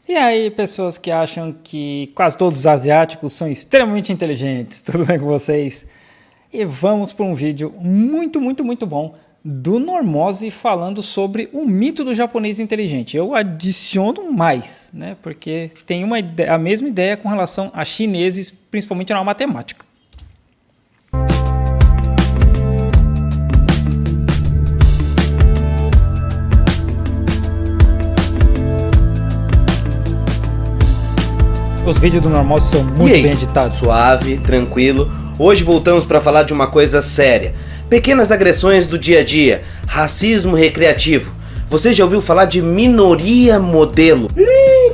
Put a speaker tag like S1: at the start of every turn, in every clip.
S1: E aí, pessoas que acham que quase todos os asiáticos são extremamente inteligentes, tudo bem com vocês? E vamos para um vídeo muito bom do Normose falando sobre o mito do japonês inteligente. Eu adiciono mais, né? Porque tem a mesma ideia com relação a chineses, principalmente na matemática. Os vídeos do Normose são muito bem editados.
S2: Suave, tranquilo. Hoje voltamos para falar de uma coisa séria. Pequenas agressões do dia a dia. Racismo recreativo. Você já ouviu falar de minoria modelo?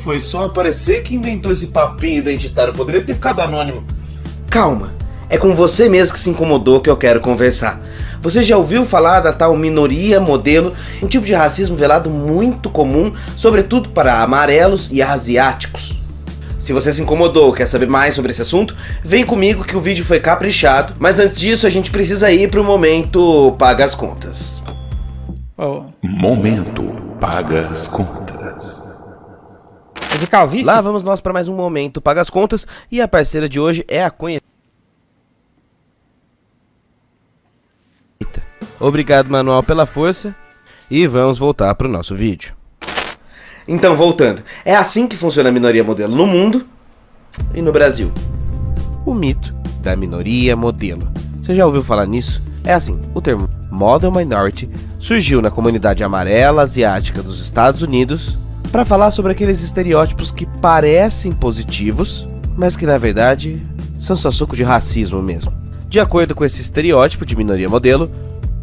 S3: Foi só aparecer que inventou esse papinho identitário. Poderia ter ficado anônimo.
S2: Calma. É com você mesmo que se incomodou que eu quero conversar. Você já ouviu falar da tal minoria modelo? Um tipo de racismo velado muito comum, sobretudo para amarelos e asiáticos. Se você se incomodou, quer saber mais sobre esse assunto, vem comigo que o vídeo foi caprichado. Mas antes disso, a gente precisa ir pro momento Paga as Contas.
S4: Momento Paga as Contas.
S1: É de calvície?
S2: Lá vamos nós para mais um momento Paga as Contas. E a parceira de hoje é a conhecida. Obrigado, Manuel, pela força. E vamos voltar pro nosso vídeo. Então, voltando, é assim que funciona a minoria modelo no mundo e no Brasil. O mito da minoria modelo. Você já ouviu falar nisso? É assim, o termo Model Minority surgiu na comunidade amarela asiática dos Estados Unidos para falar sobre aqueles estereótipos que parecem positivos, mas que na verdade são só suco de racismo mesmo. De acordo com esse estereótipo de minoria modelo,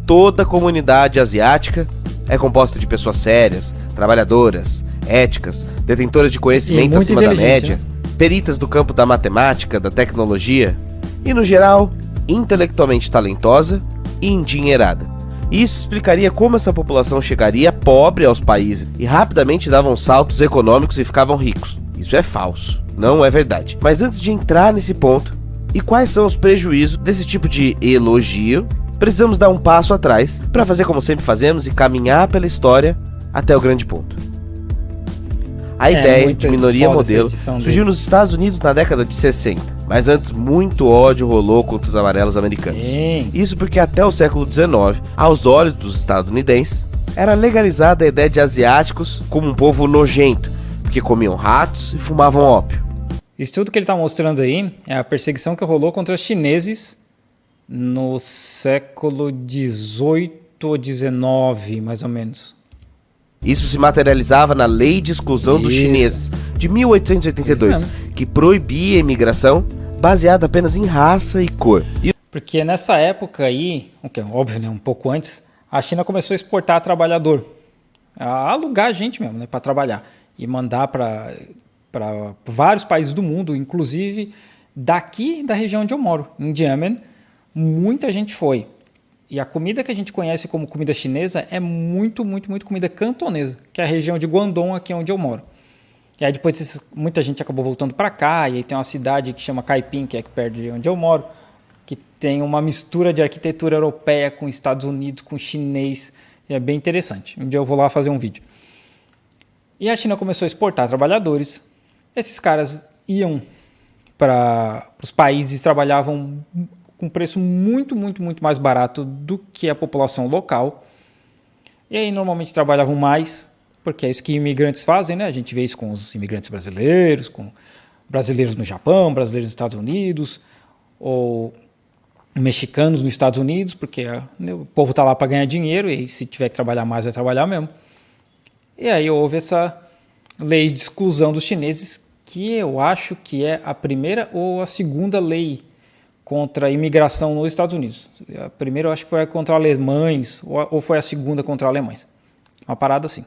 S2: toda a comunidade asiática é composta de pessoas sérias, trabalhadoras, éticas, detentoras de conhecimento acima da média, né? Peritas do campo da matemática, da tecnologia e, no geral, intelectualmente talentosa e endinheirada. Isso explicaria como essa população chegaria pobre aos países e rapidamente davam saltos econômicos e ficavam ricos. Isso é falso, não é verdade. Mas antes de entrar nesse ponto, e quais são os prejuízos desse tipo de elogio, precisamos dar um passo atrás para fazer como sempre fazemos e caminhar pela história até o grande ponto. A ideia de minoria modelo surgiu nos Estados Unidos na década de 60, mas antes muito ódio rolou contra os amarelos americanos. Isso porque até o século XIX, aos olhos dos estadunidenses, era legalizada a ideia de asiáticos como um povo nojento, porque comiam ratos e fumavam ópio.
S1: Isso tudo que ele está mostrando aí é a perseguição que rolou contra os chineses no século XVIII ou XIX, mais ou menos.
S2: Isso se materializava na Lei de Exclusão dos Chineses, de 1882, que proibia a imigração baseada apenas em raça e cor.
S1: Porque nessa época aí, que é óbvio, né, um pouco antes, a China começou a exportar trabalhador, a alugar gente mesmo, né, para trabalhar e mandar para vários países do mundo, inclusive daqui da região onde eu moro, em Xiamen, muita gente foi. E a comida que a gente conhece como comida chinesa é muito comida cantonesa, que é a região de Guangdong, aqui onde eu moro. E aí depois muita gente acabou voltando para cá, e aí tem uma cidade que chama Kaiping, que é aqui perto de onde eu moro, que tem uma mistura de arquitetura europeia com Estados Unidos, com chinês, e é bem interessante. Um dia eu vou lá fazer um vídeo. E a China começou a exportar trabalhadores. Esses caras iam para os países, trabalhavam com preço muito mais barato do que a população local. E aí normalmente trabalhavam mais, porque é isso que imigrantes fazem, né? A gente vê isso com os imigrantes brasileiros, com brasileiros no Japão, brasileiros nos Estados Unidos, ou mexicanos nos Estados Unidos, porque o povo está lá para ganhar dinheiro, e se tiver que trabalhar mais, vai trabalhar mesmo. E aí houve essa lei de exclusão dos chineses, que eu acho que é a primeira ou a segunda lei contra a imigração nos Estados Unidos. A primeira eu acho que foi contra alemães, ou foi a segunda contra alemães. Uma parada assim.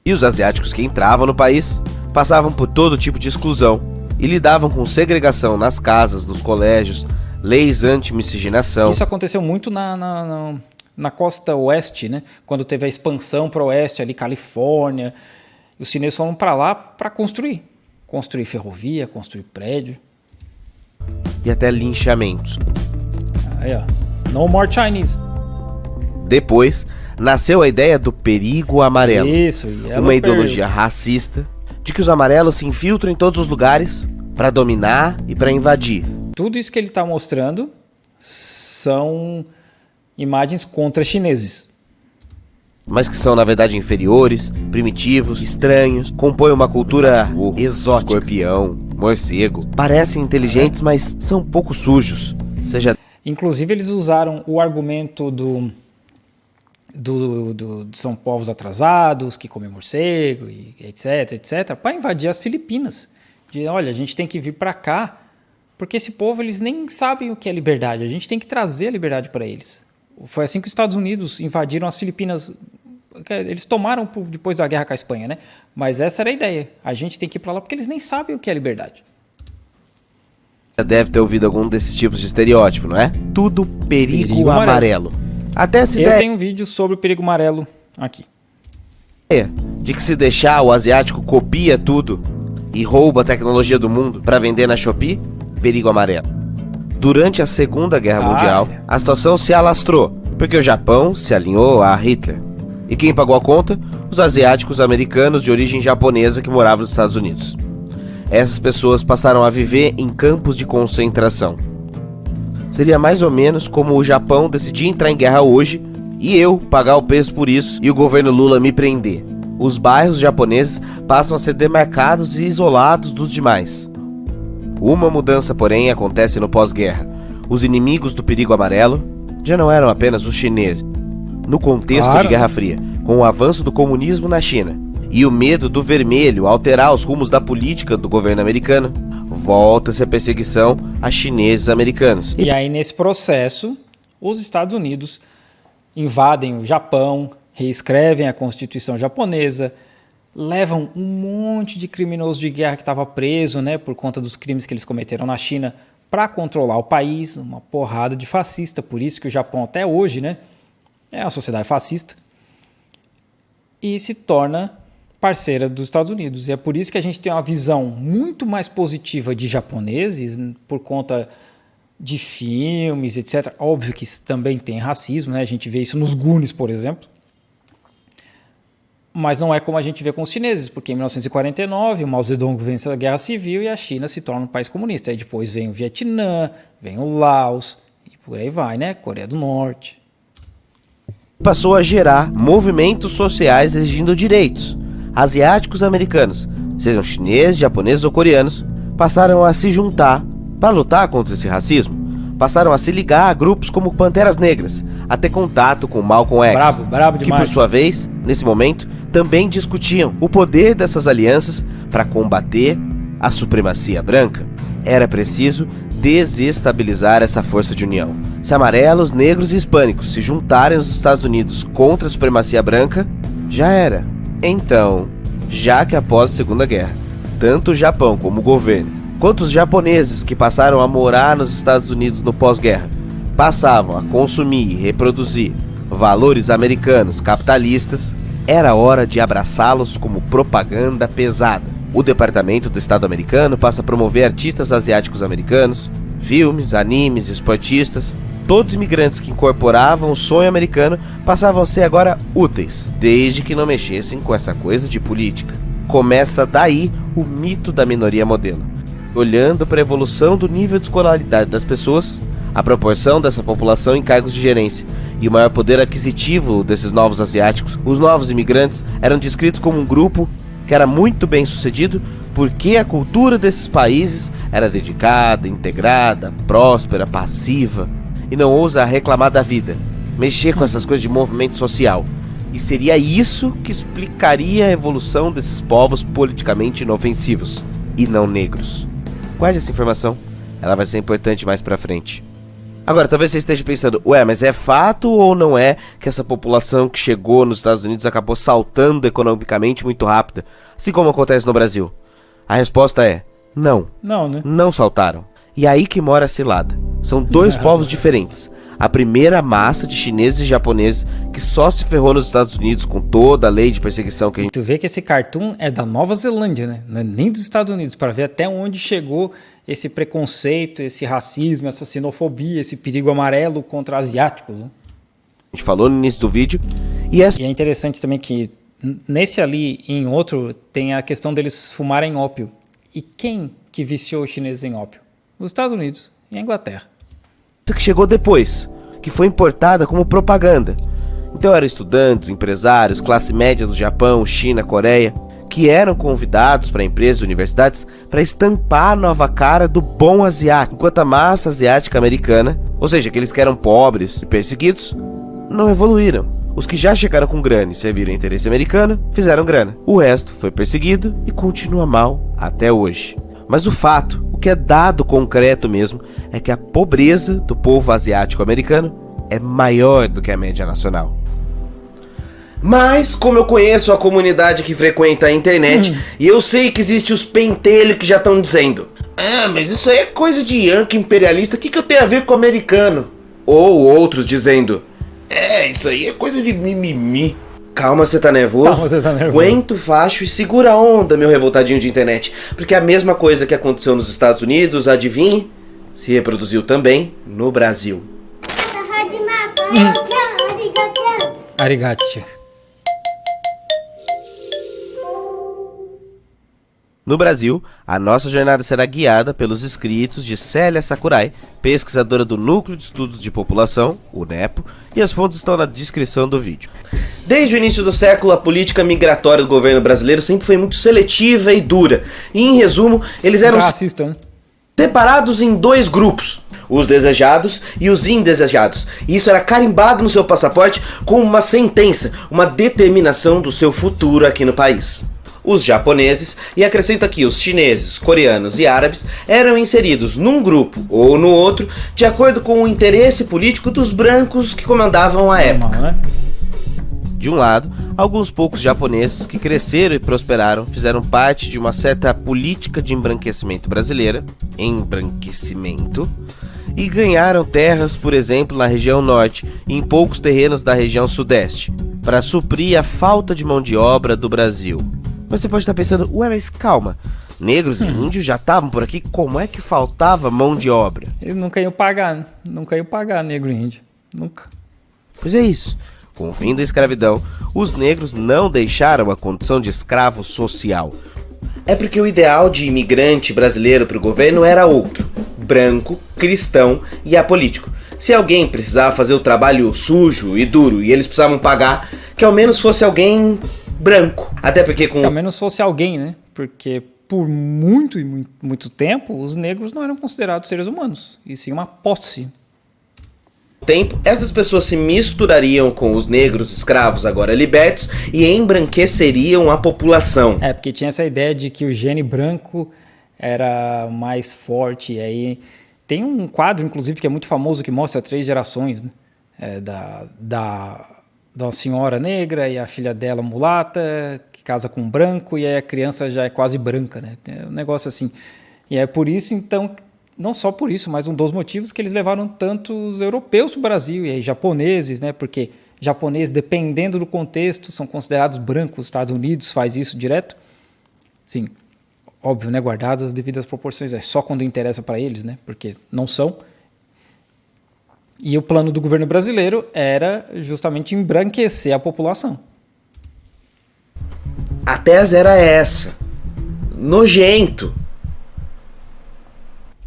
S2: E os asiáticos que entravam no país passavam por todo tipo de exclusão e lidavam com segregação nas casas, nos colégios, leis anti-miscigenação.
S1: Isso aconteceu muito na costa oeste, né? Quando teve a expansão para o oeste, ali Califórnia. Os chineses foram para lá para construir ferrovia, construir prédio.
S2: E até linchamentos.
S1: Aí, ó. No more Chinese.
S2: Depois, nasceu a ideia do perigo amarelo.
S1: Isso,
S2: uma ideologia racista de que os amarelos se infiltram em todos os lugares para dominar e para invadir.
S1: Tudo isso que ele está mostrando são imagens contra chineses.
S2: Mas que são, na verdade, inferiores, primitivos, estranhos, compõem uma cultura exótica. Escorpião, morcego. Parecem inteligentes, mas são um pouco sujos.
S1: Inclusive, eles usaram o argumento são povos atrasados, que comem morcego, e etc, para invadir as Filipinas. Olha, a gente tem que vir para cá, porque esse povo, eles nem sabem o que é liberdade. A gente tem que trazer a liberdade para eles. Foi assim que os Estados Unidos invadiram as Filipinas. Eles tomaram depois da guerra com a Espanha, né? Mas essa era a ideia. A gente tem que ir para lá porque eles nem sabem o que é liberdade.
S2: Já deve ter ouvido algum desses tipos de estereótipo, não é? Tudo perigo amarelo. Até essa ideia...
S1: Eu tenho um vídeo sobre o perigo amarelo aqui.
S2: De que se deixar, o asiático copia tudo e rouba a tecnologia do mundo para vender na Shopee, perigo amarelo. Durante a Segunda Guerra Mundial, a situação se alastrou, porque o Japão se alinhou a Hitler. E quem pagou a conta? Os asiáticos americanos de origem japonesa que moravam nos Estados Unidos. Essas pessoas passaram a viver em campos de concentração. Seria mais ou menos como o Japão decidir entrar em guerra hoje e eu pagar o preço por isso e o governo Lula me prender. Os bairros japoneses passam a ser demarcados e isolados dos demais. Uma mudança, porém, acontece no pós-guerra. Os inimigos do perigo amarelo já não eram apenas os chineses. No contexto de Guerra Fria, com o avanço do comunismo na China e o medo do vermelho alterar os rumos da política do governo americano, volta-se a perseguição a chineses americanos.
S1: E aí, nesse processo, os Estados Unidos invadem o Japão, reescrevem a Constituição japonesa, levam um monte de criminoso de guerra que estava preso, né, por conta dos crimes que eles cometeram na China, para controlar o país, uma porrada de fascista. Por isso que o Japão até hoje, né, é uma sociedade fascista, e se torna parceira dos Estados Unidos. E é por isso que a gente tem uma visão muito mais positiva de japoneses, por conta de filmes, etc. Óbvio que também tem racismo, né? A gente vê isso nos Goonies, por exemplo. Mas não é como a gente vê com os chineses, porque em 1949 o Mao Zedong vence a Guerra Civil e a China se torna um país comunista. Aí depois vem o Vietnã, vem o Laos, e por aí vai, né? Coreia do Norte.
S2: Passou a gerar movimentos sociais exigindo direitos. Asiáticos americanos, sejam chineses, japoneses ou coreanos, passaram a se juntar para lutar contra esse racismo. Passaram a se ligar a grupos como Panteras Negras, a ter contato com Malcolm X,
S1: brabo
S2: que
S1: demais.
S2: por sua vez, nesse momento, também discutiam o poder dessas alianças para combater a supremacia branca. Era preciso desestabilizar essa força de união. Se amarelos, negros e hispânicos se juntarem nos Estados Unidos contra a supremacia branca, já era. Então, já que após a Segunda Guerra, tanto o Japão como o governo, quanto os japoneses que passaram a morar nos Estados Unidos no pós-guerra, passavam a consumir e reproduzir valores americanos capitalistas, era hora de abraçá-los como propaganda pesada. O Departamento do Estado americano passa a promover artistas asiáticos americanos, filmes, animes, esportistas. Todos os imigrantes que incorporavam o sonho americano passavam a ser agora úteis, desde que não mexessem com essa coisa de política. Começa daí o mito da minoria modelo. Olhando para a evolução do nível de escolaridade das pessoas, a proporção dessa população em cargos de gerência e o maior poder aquisitivo desses novos asiáticos, os novos imigrantes eram descritos como um grupo que era muito bem sucedido porque a cultura desses países era dedicada, integrada, próspera, passiva e não ousa reclamar da vida, mexer com essas coisas de movimento social. E seria isso que explicaria a evolução desses povos politicamente inofensivos e não negros. Guarde essa informação, ela vai ser importante mais pra frente. Agora, talvez você esteja pensando, ué, mas é fato ou não é que essa população que chegou nos Estados Unidos acabou saltando economicamente muito rápida, assim como acontece no Brasil? A resposta é, não.
S1: Não, né?
S2: Não saltaram. E aí que mora a cilada. São dois povos diferentes. A primeira massa de chineses e japoneses que só se ferrou nos Estados Unidos com toda a lei de perseguição que a gente...
S1: Tu vê que esse cartoon é da Nova Zelândia, né? Não é nem dos Estados Unidos, para ver até onde chegou esse preconceito, esse racismo, essa xenofobia, esse perigo amarelo contra asiáticos, né?
S2: A gente falou no início do vídeo. E essa...
S1: E é interessante também que Nesse ali e em outro tem a questão deles fumarem ópio. E quem que viciou os chineses em ópio? Os Estados Unidos e a Inglaterra.
S2: Que chegou depois, que foi importada como propaganda. Então eram estudantes, empresários, classe média do Japão, China, Coreia, que eram convidados para empresas e universidades para estampar a nova cara do bom asiático, enquanto a massa asiática americana, ou seja, aqueles que eram pobres e perseguidos, não evoluíram. Os que já chegaram com grana e serviram o interesse americano, fizeram grana. O resto foi perseguido e continua mal até hoje. Mas o fato, o que é dado concreto mesmo, é que a pobreza do povo asiático americano é maior do que a média nacional. Mas, como eu conheço a comunidade que frequenta a internet, e eu sei que existe os pentelhos que já estão dizendo: ah, mas isso aí é coisa de yankee imperialista, o que eu tenho a ver com o americano? Ou outros dizendo: isso aí é coisa de mimimi. Calma, você tá nervoso? Aguenta o facho e segura a onda, meu revoltadinho de internet. Porque a mesma coisa que aconteceu nos Estados Unidos, adivinhe, se reproduziu também no Brasil.
S1: Arigato.
S2: No Brasil, a nossa jornada será guiada pelos escritos de Célia Sakurai, pesquisadora do Núcleo de Estudos de População, o NEPO, e as fontes estão na descrição do vídeo. Desde o início do século, a política migratória do governo brasileiro sempre foi muito seletiva e dura. E, em resumo, eles eram separados em dois grupos: os desejados e os indesejados. E isso era carimbado no seu passaporte como uma sentença, uma determinação do seu futuro aqui no país. Os japoneses, e acrescento aqui os chineses, coreanos e árabes, eram inseridos num grupo ou no outro de acordo com o interesse político dos brancos que comandavam a época. De um lado, alguns poucos japoneses que cresceram e prosperaram fizeram parte de uma certa política de embranquecimento brasileira, e ganharam terras, por exemplo, na região norte e em poucos terrenos da região sudeste, para suprir a falta de mão de obra do Brasil. Mas você pode estar pensando: ué, mas calma, negros e índios já estavam por aqui, como é que faltava mão de obra?
S1: Eles nunca iam pagar negro e índio, nunca.
S2: Pois é isso, com o fim da escravidão, os negros não deixaram a condição de escravo social. É porque o ideal de imigrante brasileiro para o governo era outro: branco, cristão e apolítico. Se alguém precisava fazer o trabalho sujo e duro e eles precisavam pagar, que ao menos fosse alguém branco. Até porque
S1: que ao menos fosse alguém, né? Porque por muito tempo os negros não eram considerados seres humanos, e sim uma posse.
S2: Tempo, essas pessoas se misturariam com os negros escravos agora libertos e embranqueceriam a população.
S1: Porque tinha essa ideia de que o gene branco era mais forte. E aí tem um quadro, inclusive, que é muito famoso, que mostra 3 gerações, né? Da uma senhora negra e a filha dela mulata, que casa com um branco, e aí a criança já é quase branca, né? É um negócio assim. E é por isso, então, não só por isso, mas um dos motivos que eles levaram tantos europeus para o Brasil, e aí japoneses, né? Porque japoneses, dependendo do contexto, são considerados brancos. Os Estados Unidos faz isso direto. Sim, óbvio, né? Guardadas as devidas proporções. É só quando interessa para eles, né? Porque não são. E o plano do governo brasileiro era justamente embranquecer a população.
S2: A tese era essa: nojento.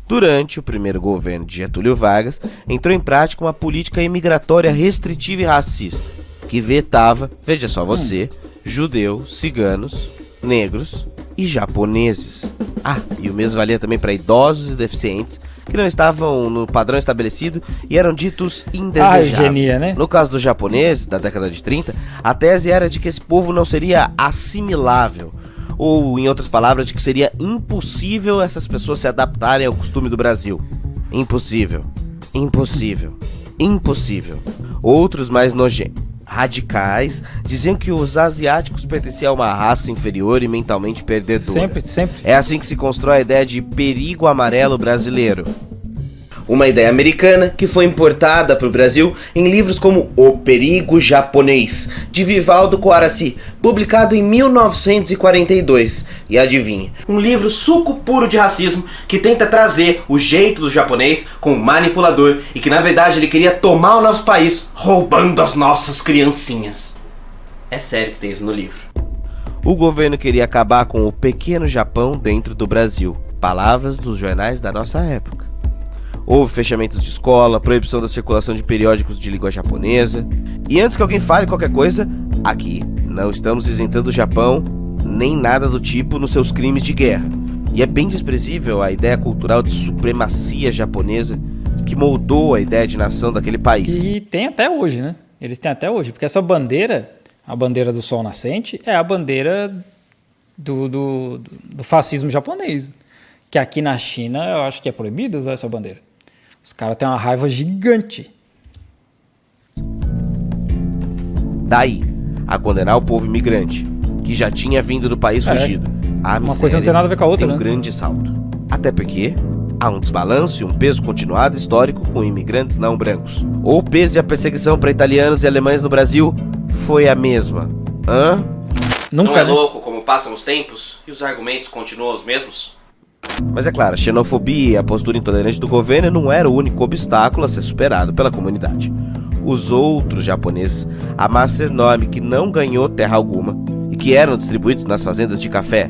S2: Durante o primeiro governo de Getúlio Vargas, entrou em prática uma política imigratória restritiva e racista, que vetava, veja só você, judeus, ciganos, negros e japoneses. E o mesmo valia também para idosos e deficientes que não estavam no padrão estabelecido e eram ditos indesejáveis.
S1: Eugenia, né?
S2: No caso dos japoneses, da década de 30, a tese era de que esse povo não seria assimilável, ou, em outras palavras, de que seria impossível essas pessoas se adaptarem ao costume do Brasil. Impossível. Outros mais nojentos, radicais, diziam que os asiáticos pertenciam a uma raça inferior e mentalmente perdedora.
S1: Sempre.
S2: É assim que se constrói a ideia de perigo amarelo brasileiro. Uma ideia americana que foi importada para o Brasil em livros como O Perigo Japonês, de Vivaldo Coaraci, publicado em 1942. E adivinha, um livro suco puro de racismo que tenta trazer o jeito do japonês como manipulador e que na verdade ele queria tomar o nosso país roubando as nossas criancinhas. É sério que tem isso no livro. O governo queria acabar com o pequeno Japão dentro do Brasil. Palavras dos jornais da nossa época. Houve fechamentos de escola, proibição da circulação de periódicos de língua japonesa. E antes que alguém fale qualquer coisa, aqui não estamos isentando o Japão, nem nada do tipo nos seus crimes de guerra. E é bem desprezível a ideia cultural de supremacia japonesa que moldou a ideia de nação daquele país.
S1: E tem até hoje, né? Eles têm até hoje, porque essa bandeira, a bandeira do sol nascente, é a bandeira do fascismo japonês. Que aqui na China eu acho que é proibido usar essa bandeira. Os caras têm uma raiva gigante.
S2: Daí, a condenar o povo imigrante, que já tinha vindo do país fugido. A
S1: uma coisa não tem nada a ver com a outra,
S2: tem um
S1: né?
S2: grande salto. Até porque há um desbalanço e um peso continuado histórico com imigrantes não brancos. O peso e a perseguição para italianos e alemães no Brasil foi a mesma.
S1: Nunca,
S2: Não é
S1: né?
S2: louco como passam os tempos e os argumentos continuam os mesmos? Mas é claro, a xenofobia e a postura intolerante do governo não era o único obstáculo a ser superado pela comunidade. Os outros japoneses, a massa enorme que não ganhou terra alguma e que eram distribuídos nas fazendas de café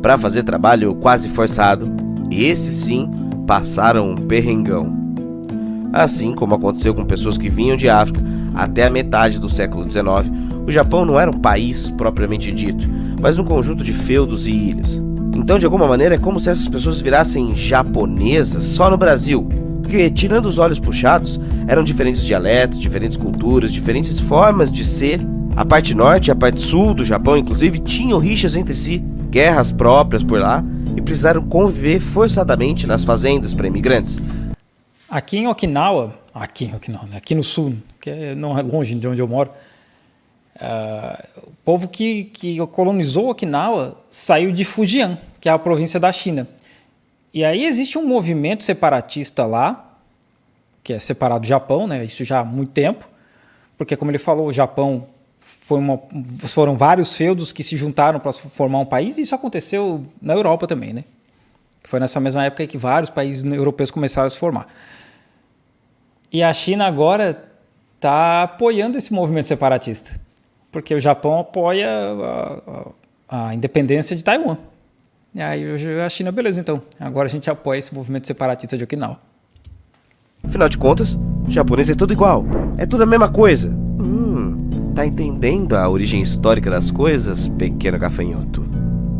S2: para fazer trabalho quase forçado, esses sim passaram um perrengão. Assim como aconteceu com pessoas que vinham de África até a metade do século XIX, o Japão não era um país propriamente dito, mas um conjunto de feudos e ilhas. Então, de alguma maneira, é como se essas pessoas virassem japonesas só no Brasil, porque, tirando os olhos puxados, eram diferentes dialetos, diferentes culturas, diferentes formas de ser. A parte norte e a parte sul do Japão, inclusive, tinham rixas entre si, guerras próprias por lá, e precisaram conviver forçadamente nas fazendas para imigrantes.
S1: Aqui em Okinawa, aqui no sul, que não é longe de onde eu moro, o povo que colonizou Okinawa saiu de Fujian, que é a província da China. E aí existe um movimento separatista lá, que é separado do Japão, né? Isso já há muito tempo, porque, como ele falou, o Japão foram vários feudos que se juntaram para formar um país, e isso aconteceu na Europa também, né? Foi nessa mesma época que vários países europeus começaram a se formar. E a China agora está apoiando esse movimento separatista, porque o Japão apoia a independência de Taiwan. E aí a China, beleza, então. Agora a gente apoia esse movimento separatista de Okinawa.
S2: Afinal de contas, japonês é tudo igual. É tudo a mesma coisa. Tá entendendo a origem histórica das coisas, pequeno gafanhoto?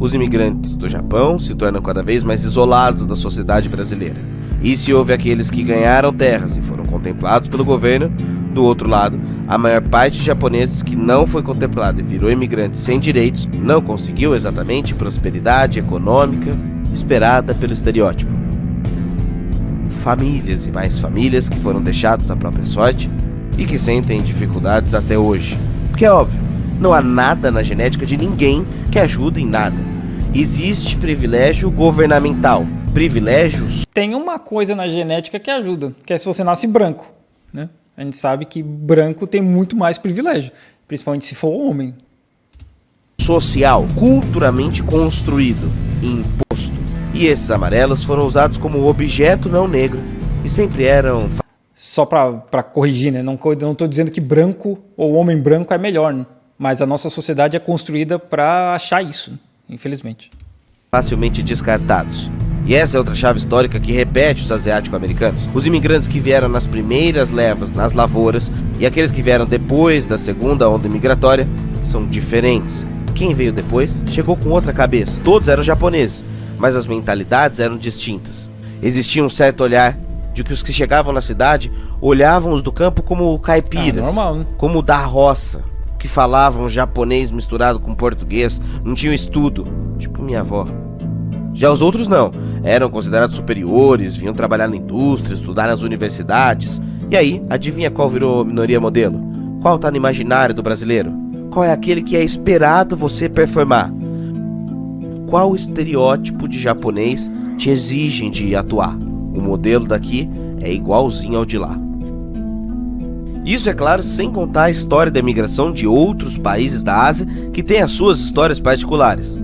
S2: Os imigrantes do Japão se tornam cada vez mais isolados da sociedade brasileira. E se houve aqueles que ganharam terras e foram contemplados pelo governo, do outro lado, a maior parte de japoneses que não foi contemplado e virou imigrante sem direitos não conseguiu exatamente prosperidade econômica esperada pelo estereótipo. Famílias e mais famílias que foram deixadas à própria sorte e que sentem dificuldades até hoje. Porque é óbvio, não há nada na genética de ninguém que ajude em nada. Existe privilégio governamental. Privilégios.
S1: Tem uma coisa na genética que ajuda, que é se você nasce branco, né? A gente sabe que branco tem muito mais privilégio, principalmente se for homem.
S2: Social, culturalmente construído, imposto. E esses amarelos foram usados como objeto não negro e sempre eram...
S1: Só para corrigir, né? Não estou dizendo que branco ou homem branco é melhor, né? Mas a nossa sociedade é construída para achar isso, infelizmente.
S2: Facilmente descartados. E essa é outra chave histórica que repete os asiático-americanos. Os imigrantes que vieram nas primeiras levas nas lavouras e aqueles que vieram depois da segunda onda migratória são diferentes. Quem veio depois chegou com outra cabeça. Todos eram japoneses, mas as mentalidades eram distintas. Existia um certo olhar de que os que chegavam na cidade olhavam os do campo como caipiras,
S1: normal, né?
S2: como da roça, que falavam japonês misturado com português, não tinham estudo, tipo minha avó. Já os outros não, eram considerados superiores, vinham trabalhar na indústria, estudar nas universidades. E aí, adivinha qual virou minoria modelo? Qual tá no imaginário do brasileiro? Qual é aquele que é esperado você performar? Qual estereótipo de japonês te exigem de atuar? O modelo daqui é igualzinho ao de lá. Isso, é claro, sem contar a história da imigração de outros países da Ásia que têm as suas histórias particulares.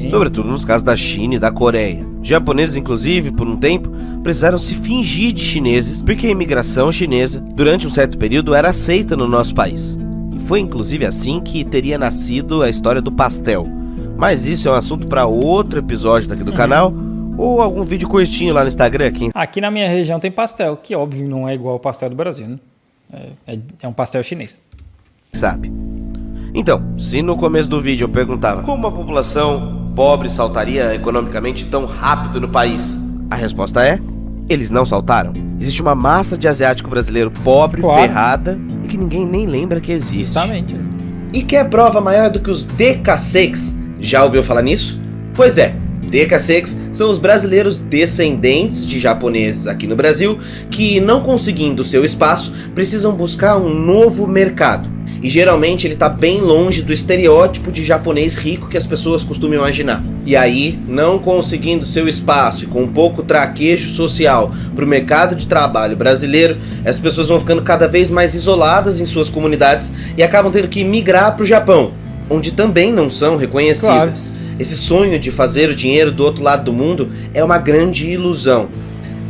S2: Sobretudo nos casos da China e da Coreia. Japoneses, inclusive, por um tempo, precisaram se fingir de chineses porque a imigração chinesa, durante um certo período, era aceita no nosso país. E foi inclusive assim que teria nascido a história do pastel. Mas isso é um assunto para outro episódio daqui do canal, ou algum vídeo curtinho lá no Instagram.
S1: Aqui na minha região tem pastel, que óbvio não é igual ao pastel do Brasil, né? É um pastel chinês.
S2: Sabe? Então, se no começo do vídeo eu perguntava como a população pobre saltaria economicamente tão rápido no país, a resposta é: eles não saltaram. Existe uma massa de asiático brasileiro pobre,
S1: claro,
S2: ferrada, e que ninguém nem lembra que existe.
S1: Justamente.
S2: E quer prova maior do que os DK6? Já ouviu falar nisso? Pois é, DK6 são os brasileiros descendentes de japoneses aqui no Brasil que, não conseguindo seu espaço, precisam buscar um novo mercado. E geralmente ele está bem longe do estereótipo de japonês rico que as pessoas costumam imaginar. E aí, não conseguindo seu espaço e com um pouco traquejo social para o mercado de trabalho brasileiro, as pessoas vão ficando cada vez mais isoladas em suas comunidades e acabam tendo que migrar para o Japão, onde também não são reconhecidas. Claro. Esse sonho de fazer o dinheiro do outro lado do mundo é uma grande ilusão.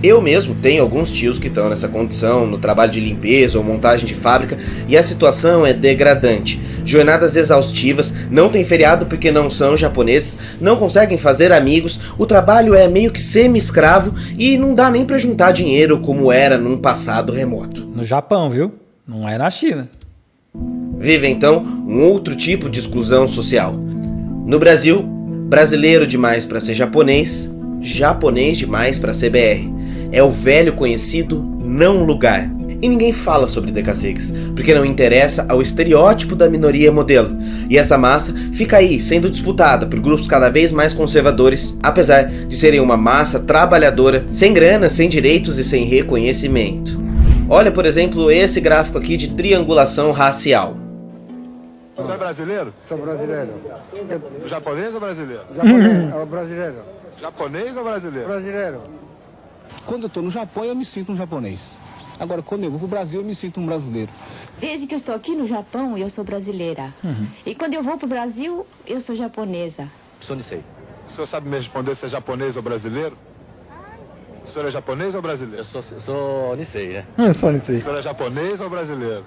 S2: Eu mesmo tenho alguns tios que estão nessa condição, no trabalho de limpeza ou montagem de fábrica, e a situação é degradante. Jornadas exaustivas, não tem feriado porque não são japoneses, não conseguem fazer amigos, o trabalho é meio que semi-escravo e não dá nem pra juntar dinheiro como era num passado remoto.
S1: No Japão, viu? Não é na China.
S2: Vive então um outro tipo de exclusão social. No Brasil, brasileiro demais para ser japonês, japonês demais para ser BR. É o velho conhecido não lugar. E ninguém fala sobre DK6, porque não interessa ao estereótipo da minoria modelo. E essa massa fica aí, sendo disputada por grupos cada vez mais conservadores, apesar de serem uma massa trabalhadora, sem grana, sem direitos e sem reconhecimento. Olha, por exemplo, esse gráfico aqui de triangulação racial.
S5: Você é brasileiro?
S6: Sou brasileiro.
S5: Japonês ou brasileiro?
S6: Japonês, é o brasileiro.
S5: Japonês ou brasileiro?
S6: Brasileiro.
S7: Quando eu estou no Japão, eu me sinto um japonês. Agora, quando eu vou pro Brasil, eu me sinto um brasileiro.
S8: Desde que eu estou aqui no Japão, eu sou brasileira. E quando eu vou pro Brasil, eu sou japonesa.
S7: Sou Nisei.
S5: O senhor sabe me responder se é japonês ou brasileiro? O senhor é japonês ou brasileiro?
S7: Eu sou Nisei, né?
S1: É só isso aí.
S5: O senhor é japonês ou brasileiro?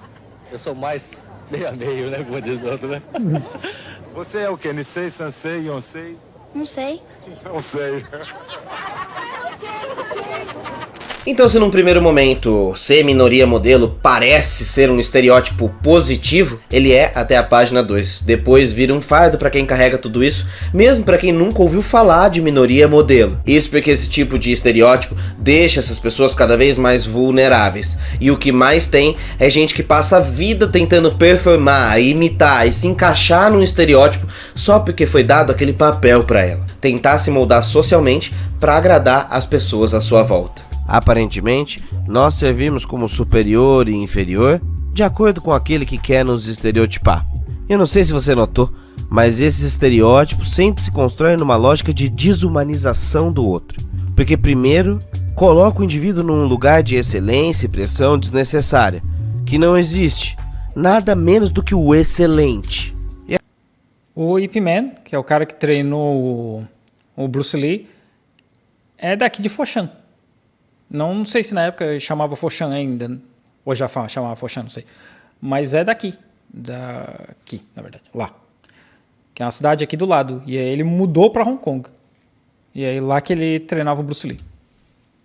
S7: Eu sou mais meio a meio, né? Como diz o outro, né?
S5: Você é o quê? Nisei, Sansei, Yonsei?
S8: Não sei.
S5: Não sei.
S2: Então, se num primeiro momento ser minoria modelo parece ser um estereótipo positivo, ele é até a página 2. Depois vira um fardo pra quem carrega tudo isso, mesmo pra quem nunca ouviu falar de minoria modelo. Isso porque esse tipo de estereótipo deixa essas pessoas cada vez mais vulneráveis. E o que mais tem é gente que passa a vida tentando performar, imitar e se encaixar num estereótipo só porque foi dado aquele papel pra ela. Tentar se moldar socialmente pra agradar as pessoas à sua volta. Aparentemente, nós servimos como superior e inferior de acordo com aquele que quer nos estereotipar. Eu não sei se você notou, mas esses estereótipos sempre se constroem numa lógica de desumanização do outro. Porque primeiro, coloca o indivíduo num lugar de excelência e pressão desnecessária, que não existe, nada menos do que o excelente.
S1: O Ip Man, que é o cara que treinou o Bruce Lee, é daqui de Foshan. Não sei se na época chamava Foshan ainda, ou já chamava Foshan, não sei. Mas é daqui, na verdade, lá. Que é uma cidade aqui do lado. E aí ele mudou para Hong Kong. E aí lá que ele treinava o Bruce Lee.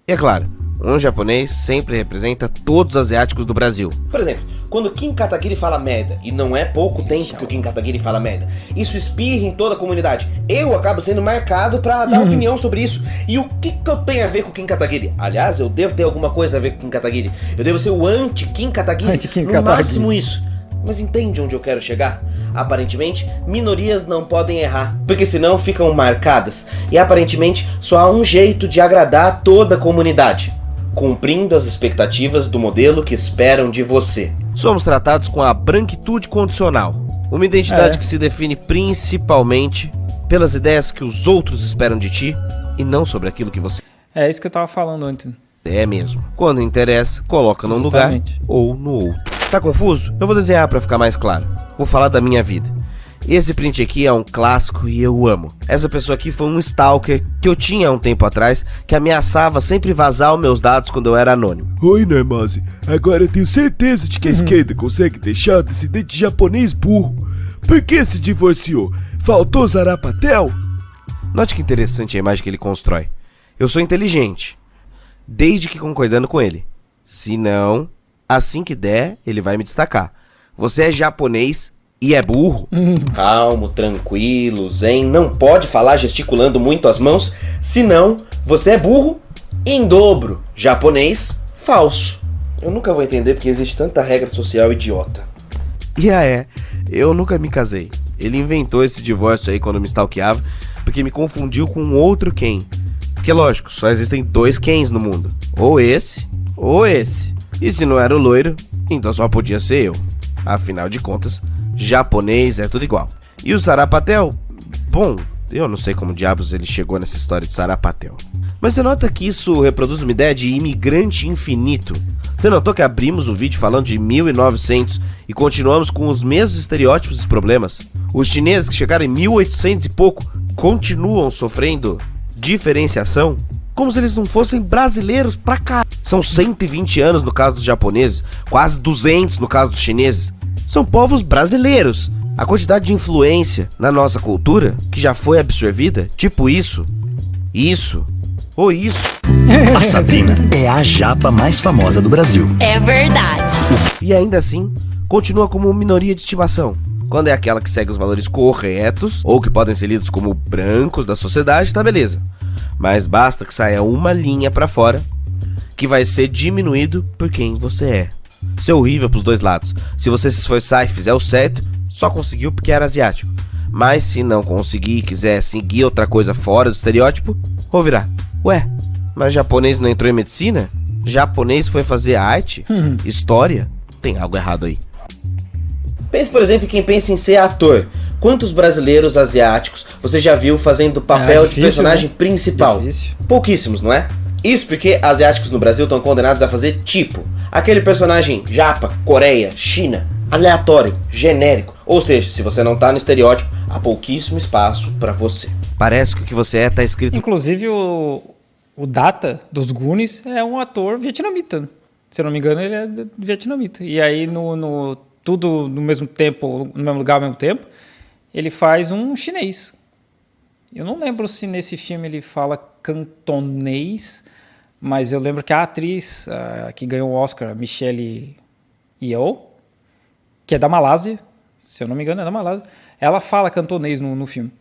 S2: E é claro, um japonês sempre representa todos os asiáticos do Brasil. Por exemplo, quando Kim Kataguiri fala merda, e não é pouco tempo que o Kim Kataguiri fala merda, isso espirra em toda a comunidade. Eu acabo sendo marcado pra dar opinião sobre isso. E o que eu tenho a ver com o Kim Kataguiri? Aliás, eu devo ter alguma coisa a ver com o Kim Kataguiri. Eu devo ser o anti-Kim Kataguiri, no máximo isso. Mas entende onde eu quero chegar? Aparentemente, minorias não podem errar, porque senão ficam marcadas. E aparentemente, só há um jeito de agradar toda a comunidade: cumprindo as expectativas do modelo que esperam de você. Somos tratados com a branquitude condicional, uma identidade que se define principalmente pelas ideias que os outros esperam de ti e não sobre aquilo que você
S1: É isso que eu tava falando antes.
S2: é mesmo. Quando interessa, coloca num lugar ou no outro. Tá confuso? Eu vou desenhar para ficar mais claro. Vou falar da minha vida. Esse print aqui é um clássico e eu amo. Essa pessoa aqui foi um stalker que eu tinha há um tempo atrás, que ameaçava sempre vazar os meus dados quando eu era anônimo.
S9: Oi, Normose. Agora eu tenho certeza de que a esquerda consegue deixar o descendente japonês burro. Por que se divorciou? Faltou Zarapatel?
S2: Note que interessante a imagem que ele constrói. Eu sou inteligente, desde que concordando com ele. Se não, assim que der, ele vai me destacar. Você é japonês e é burro? Calmo, tranquilo, zen. Não pode falar gesticulando muito as mãos, senão você é burro em dobro. Japonês, falso. Eu nunca vou entender porque existe tanta regra social idiota. Eu nunca me casei. Ele inventou esse divórcio aí quando me stalkeava, porque me confundiu com outro Ken. Porque lógico, só existem 2 Kens no mundo. Ou esse, ou esse. E se não era o loiro, então só podia ser eu. Afinal de contas, japonês é tudo igual. E o Zarapatel? Bom, eu não sei como diabos ele chegou nessa história de Zarapatel. Mas você nota que isso reproduz uma ideia de imigrante infinito? Você notou que abrimos o vídeo falando de 1900 e continuamos com os mesmos estereótipos e problemas? Os chineses que chegaram em 1800 e pouco continuam sofrendo diferenciação? Como se eles não fossem brasileiros pra cá. São 120 anos no caso dos japoneses, quase 200 no caso dos chineses. São povos brasileiros. A quantidade de influência na nossa cultura que já foi absorvida, tipo isso, ou isso.
S10: A Sabrina é a japa mais famosa do Brasil.
S8: É verdade.
S2: E ainda assim, continua como minoria de estimação. Quando é aquela que segue os valores corretos, ou que podem ser lidos como brancos da sociedade, tá beleza. Mas basta que saia uma linha pra fora, que vai ser diminuído por quem você é. Isso é horrível pros dois lados. Se você se esforçar e fizer o certo, só conseguiu porque era asiático. Mas se não conseguir e quiser seguir outra coisa fora do estereótipo, ouvirá: ué, mas japonês não entrou em medicina? Japonês foi fazer arte? História? Tem algo errado aí. Pense, por exemplo, em quem pensa em ser ator. Quantos brasileiros asiáticos você já viu fazendo papel
S1: difícil,
S2: de personagem
S1: né?
S2: principal?
S1: Difícil.
S2: Pouquíssimos, não é? Isso porque asiáticos no Brasil estão condenados a fazer tipo aquele personagem Japa, Coreia, China, aleatório, genérico. Ou seja, se você não tá no estereótipo, há pouquíssimo espaço pra você. Parece que o que você é tá escrito...
S1: Inclusive o Data dos Goonies é um ator vietnamita. Se eu não me engano, ele é vietnamita. E aí tudo no mesmo tempo, no mesmo lugar ao mesmo tempo, ele faz um chinês. Eu não lembro se nesse filme ele fala cantonês, mas eu lembro que a atriz que ganhou o Oscar, Michelle Yeoh, que é da Malásia, se eu não me engano é da Malásia, ela fala cantonês no filme.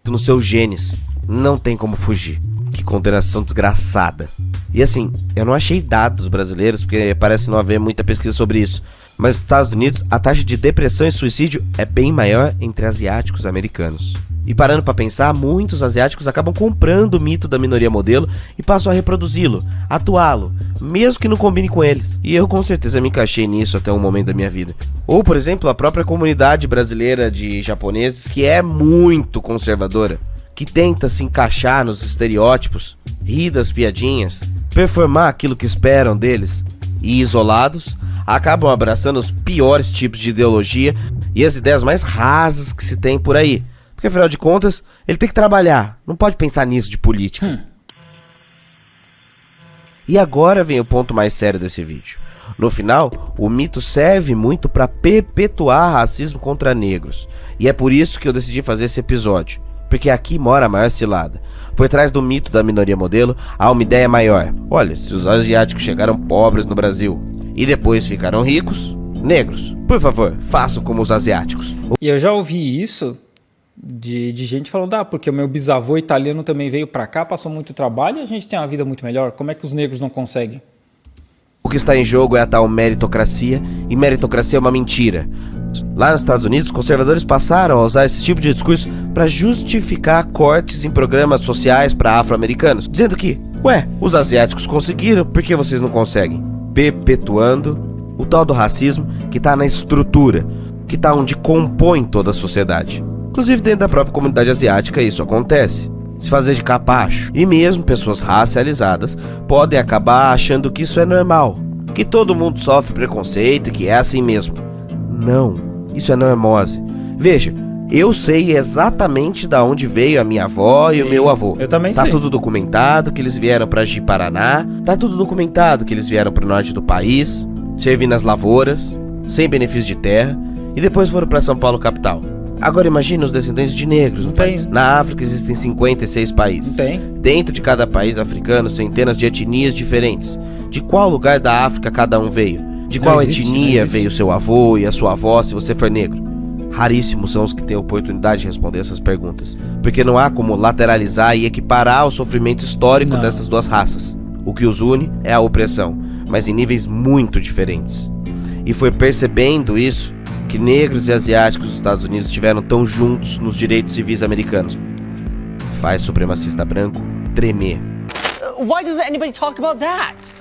S2: No seu genes, não tem como fugir. Que condenação desgraçada. E assim, eu não achei dados brasileiros, porque parece não haver muita pesquisa sobre isso. Mas nos Estados Unidos, a taxa de depressão e suicídio é bem maior entre asiáticos americanos. E parando pra pensar, muitos asiáticos acabam comprando o mito da minoria modelo e passam a reproduzi-lo, atuá-lo, mesmo que não combine com eles. E eu com certeza me encaixei nisso até um momento da minha vida. Ou, por exemplo, a própria comunidade brasileira de japoneses, que é muito conservadora, que tenta se encaixar nos estereótipos, rir das piadinhas, performar aquilo que esperam deles, e isolados, acabam abraçando os piores tipos de ideologia e as ideias mais rasas que se tem por aí. Porque afinal de contas, ele tem que trabalhar, não pode pensar nisso de política. E agora vem o ponto mais sério desse vídeo. No final, o mito serve muito para perpetuar racismo contra negros. E é por isso que eu decidi fazer esse episódio. Porque aqui mora a maior cilada. Por trás do mito da minoria modelo, há uma ideia maior. Olha, se os asiáticos chegaram pobres no Brasil e depois ficaram ricos, negros, por favor, façam como os asiáticos.
S1: E eu já ouvi isso de gente falando, porque o meu bisavô italiano também veio pra cá, passou muito trabalho e a gente tem uma vida muito melhor. Como é que os negros não conseguem?
S2: O que está em jogo é a tal meritocracia, e meritocracia é uma mentira. Lá nos Estados Unidos, os conservadores passaram a usar esse tipo de discurso para justificar cortes em programas sociais para afro-americanos, dizendo que, os asiáticos conseguiram, por que vocês não conseguem? Perpetuando o tal do racismo que está na estrutura, que está onde compõe toda a sociedade. Inclusive dentro da própria comunidade asiática isso acontece. Se fazer de capacho. E mesmo pessoas racializadas podem acabar achando que isso é normal, que todo mundo sofre preconceito e que é assim mesmo. Não, isso é normose. Veja, eu sei exatamente da onde veio a minha avó e o meu avô.
S1: Eu também
S2: Tá
S1: sei.
S2: tudo documentado que eles vieram pra Ji-Paraná. Tá tudo documentado que eles vieram pro norte do país, servindo nas lavouras, sem benefício de terra, e depois foram pra São Paulo capital. Agora imagine os descendentes de negros no
S1: Não tem.
S2: país. Na África existem 56 países.
S1: Não tem.
S2: Dentro de cada país africano, centenas de etnias diferentes. De qual lugar da África cada um veio? De qual
S1: existe, não
S2: etnia
S1: existe.
S2: veio seu avô e a sua avó se você for negro? Raríssimos são os que têm a oportunidade de responder essas perguntas, porque não há como lateralizar e equiparar o sofrimento histórico
S1: Não.
S2: dessas duas raças. O que os une é a opressão, mas em níveis muito diferentes. E foi percebendo isso que negros e asiáticos dos Estados Unidos estiveram tão juntos nos direitos civis americanos. Faz supremacista branco tremer.
S11: Why doesn't anybody talk about that?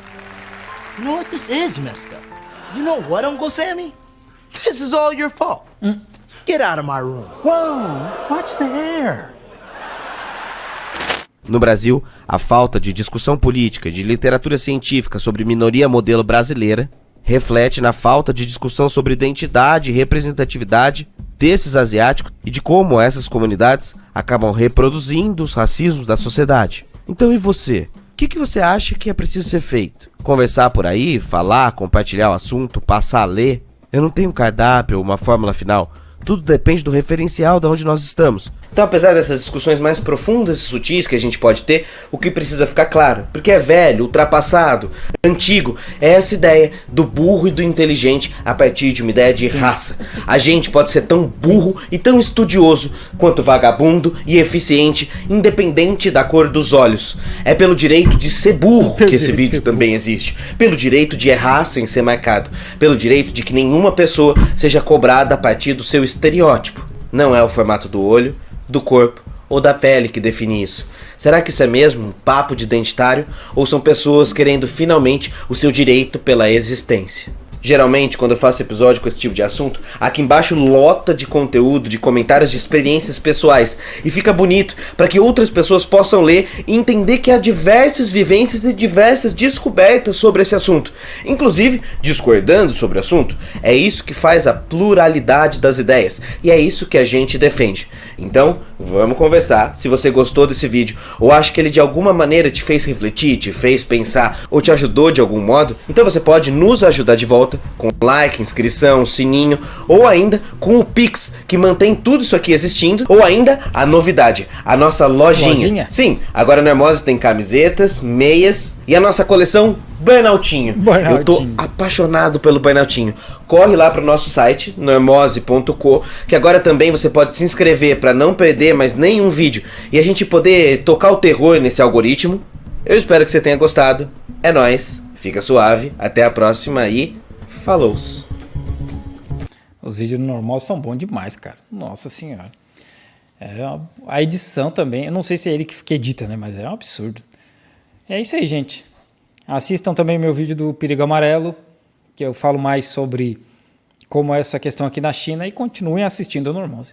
S10: You know what this is, mister? You know what, Uncle Sammy? This is all your fault. Get out of my room.
S11: Whoa, watch the hair.
S2: No Brasil, a falta de discussão política e de literatura científica sobre minoria modelo brasileira reflete na falta de discussão sobre identidade e representatividade desses asiáticos e de como essas comunidades acabam reproduzindo os racismos da sociedade. Então e você? O que você acha que é preciso ser feito? Conversar por aí, falar, compartilhar o assunto, passar a ler? Eu não tenho um cardápio ou uma fórmula final. Tudo depende do referencial de onde nós estamos. Então, apesar dessas discussões mais profundas e sutis que a gente pode ter, o que precisa ficar claro, porque é velho, ultrapassado, antigo, é essa ideia do burro e do inteligente a partir de uma ideia de raça. A gente pode ser tão burro e tão estudioso quanto vagabundo e eficiente, independente da cor dos olhos. É pelo direito de ser burro que esse vídeo também existe. Pelo direito de errar sem ser marcado. Pelo direito de que nenhuma pessoa seja cobrada a partir do seu estereótipo. Não é o formato do olho, do corpo ou da pele que define isso. Será que isso é mesmo um papo de identitário ou são pessoas querendo finalmente o seu direito pela existência? Geralmente, quando eu faço episódio com esse tipo de assunto, aqui embaixo lota de conteúdo, de comentários de experiências pessoais e fica bonito para que outras pessoas possam ler e entender que há diversas vivências e diversas descobertas sobre esse assunto, inclusive discordando sobre o assunto. É isso que faz a pluralidade das ideias e é isso que a gente defende. Então, vamos conversar. Se você gostou desse vídeo ou acha que ele de alguma maneira te fez refletir, te fez pensar ou te ajudou de algum modo, então você pode nos ajudar de volta com like, inscrição, sininho ou ainda com o Pix, que mantém tudo isso aqui existindo, ou ainda a novidade, a nossa lojinha. Sim, agora no Normose tem camisetas, meias e a nossa coleção Burnoutinho. Eu tô apaixonado pelo Burnoutinho. Corre lá pro nosso site, normose.co, que agora também você pode se inscrever para não perder mais nenhum vídeo e a gente poder tocar o terror nesse algoritmo. Eu espero que você tenha gostado. É nóis, fica suave, até a próxima e falou!
S1: Os vídeos do Normose são bons demais, cara. Nossa senhora. A edição também, eu não sei se é ele que edita, né? Mas é um absurdo. É isso aí, gente. Assistam também meu vídeo do Perigo Amarelo, que eu falo mais sobre como é essa questão aqui na China, e continuem assistindo ao Normose.